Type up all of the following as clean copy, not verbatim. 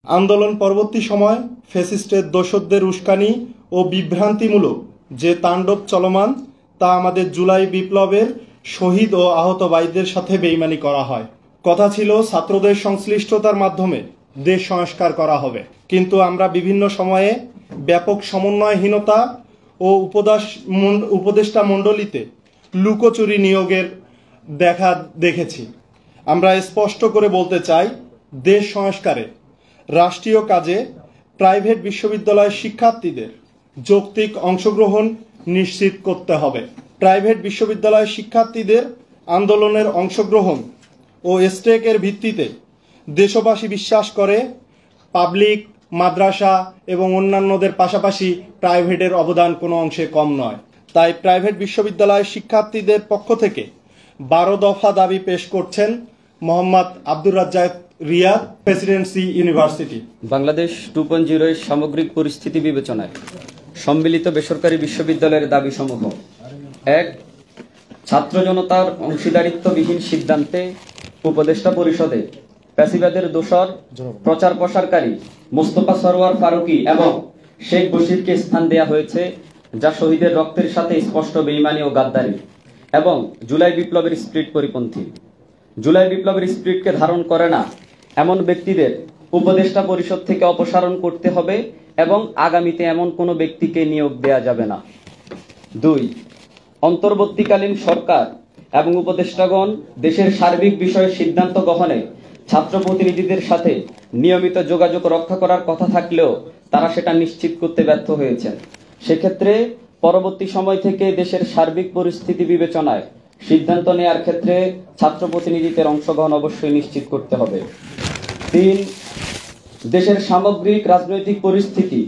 আন্দোলন পরবর্তী সময় ফ্যাসিস্টের দোসরদের উস্কানি ও বিভ্রান্তিমূলক যে তাণ্ডব চলমান তা আমাদের জুলাই বিপ্লবের শহীদ ও আহত ভাইদের সাথে বেইমানি করা হয়। কথা ছিল ছাত্রদের সংশ্লিষ্টতার মাধ্যমে দেশ সংস্কার করা হবে, কিন্তু আমরা বিভিন্ন সময়ে ব্যাপক সমন্বয়হীনতা ও উপদেষ্টা মণ্ডলীতে লুকোচুরি নিয়োগের দেখেছি। আমরা স্পষ্ট করে বলতে চাই, দেশ সংস্কারে রাষ্ট্রীয় কাজে প্রাইভেট বিশ্ববিদ্যালয়ের শিক্ষার্থীদের যৌক্তিক অংশগ্রহণ নিশ্চিত করতে হবে। প্রাইভেট বিশ্ববিদ্যালয়ের শিক্ষার্থীদের আন্দোলনের অংশগ্রহণ ও স্টেকের ভিত্তিতে দেশবাসী বিশ্বাস করে পাবলিক, মাদ্রাসা এবং অন্যান্যদের পাশাপাশি প্রাইভেটের অবদান কোনো অংশে কম নয়। তাই প্রাইভেট বিশ্ববিদ্যালয়ের শিক্ষার্থীদের পক্ষ থেকে 12 দফা দাবি পেশ করছেন মোহাম্মদ আব্দুর রাজ্জাক রিয়াদ, প্রেসিডেন্সি ইউনিভার্সিটি। বাংলাদেশ 2.0 এর সামগ্রিক পরিস্থিতি বিবেচনায় সম্মিলিত বেসরকারি বিশ্ববিদ্যালয়ের দাবিসমূহ: 1. ছাত্র জনতার অংশীদারিত্ববিহীন সিদ্ধান্তে উপদেষ্টা পরিষদে ফ্যাসিবাদের দোসর প্রচার প্রসারকারী মোস্তফা সরওয়ার ফারুকী এবং শেখ বশিরকে স্থান দেয়া হয়েছে, যা শহীদের রক্তের সাথে স্পষ্ট বেঈমানি ও গাদ্দারি এবং জুলাই বিপ্লবের স্পিরিট পরিপন্থী। জুলাই বিপ্লবের স্পিরিটকে ধারণ করে না এমন ব্যক্তিদের উপদেষ্টা পরিষদ থেকে অপসারণ করতে হবে এবং আগামীতে এমন কোনো ব্যক্তিকে নিয়োগ দেয়া যাবে না। 2. অন্তর্বর্তীকালীন সরকার এবং উপদেষ্টাগণ দেশের সার্বিক বিষয়ে সিদ্ধান্ত গ্রহণে ছাত্র প্রতিনিধিদের সাথে নিয়মিত যোগাযোগ রক্ষা করার কথা থাকলেও তারা সেটা নিশ্চিত করতে ব্যর্থ হয়েছেন। সেক্ষেত্রে পরবর্তী সময় থেকে দেশের সার্বিক পরিস্থিতি বিবেচনায় সিদ্ধান্ত নেয়ার ক্ষেত্রে ছাত্র প্রতিনিধিদের অংশগ্রহণ অবশ্যই নিশ্চিত করতে হবে। 3. দেশের সামগ্রিক রাজনৈতিক পরিস্থিতি,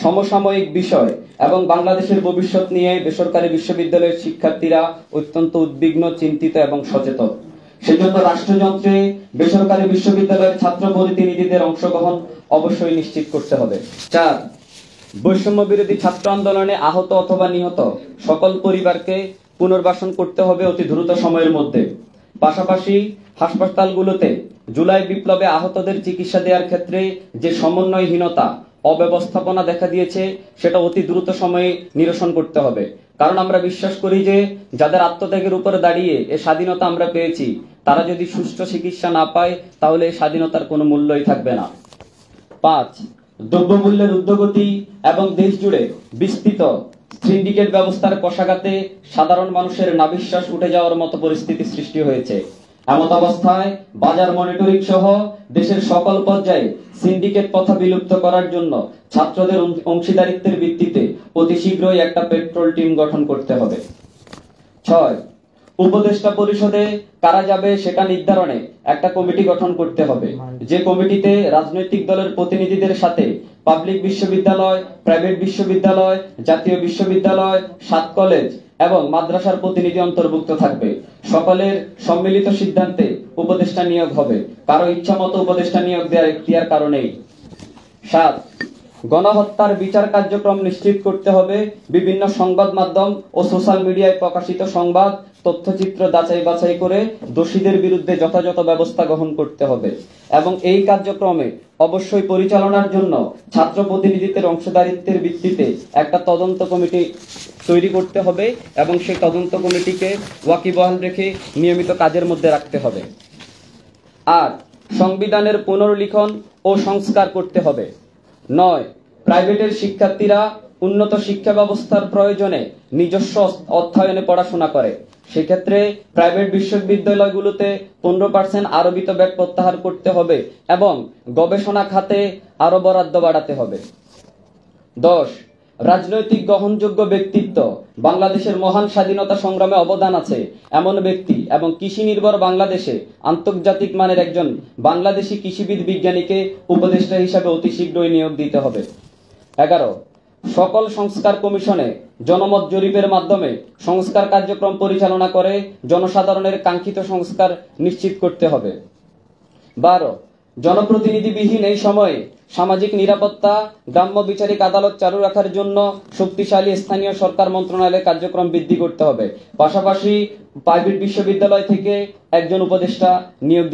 সমসাময়িক বিষয় এবং বাংলাদেশের ভবিষ্যৎ নিয়ে বেসরকারি বিশ্ববিদ্যালয়ের শিক্ষার্থীরা অত্যন্ত উদ্বিগ্ন, চিন্তিত এবং সচেতন। সেজন্য রাষ্ট্রযন্ত্রে বেসরকারি বিশ্ববিদ্যালয়ের ছাত্র প্রতিনিধিদের অংশগ্রহণ অবশ্যই নিশ্চিত করতে হবে। 4. বৈষম্য বিরোধী ছাত্র আন্দোলনে আহত অথবা নিহত সকল পরিবারকে পুনর্বাসন করতে হবে অতি দ্রুত সময়ের মধ্যে। পাশাপাশি হাসপাতালগুলোতে জুলাই বিপ্লবে আহতদের চিকিৎসা দেওয়ার ক্ষেত্রে যে সমন্বয়হীনতা, অব্যবস্থাপনা দেখা দিয়েছে সেটা অতি দ্রুত সময়ে নিরসন করতে হবে। কারণ আমরা বিশ্বাস করি যে যাদের আত্মত্যাগের উপরে দাঁড়িয়ে এ স্বাধীনতা আমরা পেয়েছি, তারা যদি সুষ্ঠু চিকিৎসা না পায় তাহলে এই স্বাধীনতার কোনো মূল্যই থাকবে না। 5. দ্রব্যমূল্যের ঊর্ধ্বগতি এবং দেশ জুড়ে বিস্তৃত সিন্ডিকেট ব্যবস্থার কষাঘাতে সাধারণ মানুষের নাভিশ্বাস উঠে যাওয়ার মতো পরিস্থিতি সৃষ্টি হয়েছে। এমত অবস্থায় বাজার মনিটরিং সহ দেশের সকল পর্যায়ে সিন্ডিকেট প্রথা বিলুপ্ত করার জন্য ছাত্রদের অংশীদারিত্বের ভিত্তিতে অতি শীঘ্রই একটা পেট্রোল টিম গঠন করতে হবে। 6. উপদেষ্টা পরিষদে কারা যাবে সেটা নির্ধারণে একটা কমিটি গঠন করতে হবে, যে কমিটিতে রাজনৈতিক দলের প্রতিনিধিদের সাথে পাবলিক বিশ্ববিদ্যালয়, প্রাইভেট বিশ্ববিদ্যালয়, জাতীয় বিশ্ববিদ্যালয়, 7 কলেজ এবং মাদ্রাসার প্রতিনিধি অন্তর্ভুক্ত থাকবে। সকলের সম্মিলিত সিদ্ধান্তে উপদেষ্টা নিয়োগ হবে, কারো ইচ্ছা মতো উপদেষ্টা নিয়োগ দেওয়ার এখতিয়ার কারো নেই। 7. গণহত্যার বিচার কার্যক্রম নিশ্চিত করতে হবে। বিভিন্ন সংবাদ মাধ্যম ও সোশ্যাল মিডিয়ায় প্রকাশিত সংবাদ, তথ্যচিত্র যাচাই বাছাই করে দোষীদের বিরুদ্ধে যথাযথ ব্যবস্থা গ্রহণ করতে হবে এবং এই কার্যক্রমে অবশ্যই পরিচালনার জন্য ছাত্র প্রতিনিধিদের অংশদারিত্বের ভিত্তিতে একটা তদন্ত কমিটি তৈরি করতে হবে এবং সেই তদন্ত কমিটিকে ওয়াকিবহাল রেখে নিয়মিত কাজের মধ্যে রাখতে হবে। আর সংবিধানের পুনর্লিখন ও সংস্কার করতে হবে। 9. প্রাইভেটের শিক্ষার্থীরা উন্নত শিক্ষা ব্যবস্থার প্রয়োজনে নিজস্ব অর্থায়নে পড়াশোনা করে। সেক্ষেত্রে প্রাইভেট বিশ্ববিদ্যালয়গুলোতে 15% আরোপিত ব্যয় প্রত্যাহার করতে হবে এবং গবেষণা খাতে আরো বরাদ্দ বাড়াতে হবে। 10. রাজনৈতিক গ্রহণযোগ্য ব্যক্তিত্ব, বাংলাদেশের মহান স্বাধীনতা সংগ্রামে অবদান আছে এমন ব্যক্তি এবং কৃষি নির্ভর বাংলাদেশে আন্তর্জাতিক মানের একজন বাংলাদেশি কৃষিবিদ বিজ্ঞানীকে উপদেষ্টা হিসাবে অতি শীঘ্রই নিয়োগ দিতে হবে। 11. সকল সংস্কার কমিশনে জনমত জরিপের মাধ্যমে সংস্কার কার্যক্রম পরিচালনা করে জনসাধারণের কাঙ্ক্ষিত সংস্কার নিশ্চিত করতে হবে। 12. জনপ্রতিনিধিবিহীন এই সময়ে সামাজিক নিরাপত্তা, গ্রাম্য বিচারিক আদালত চালু রাখার জন্য শক্তিশালী স্থানীয় সরকার মন্ত্রণালয়ের কার্যক্রম বৃদ্ধি করতে হবে। পাশাপাশি প্রাইভেট বিশ্ববিদ্যালয় থেকে একজন উপদেষ্টা নিয়োগ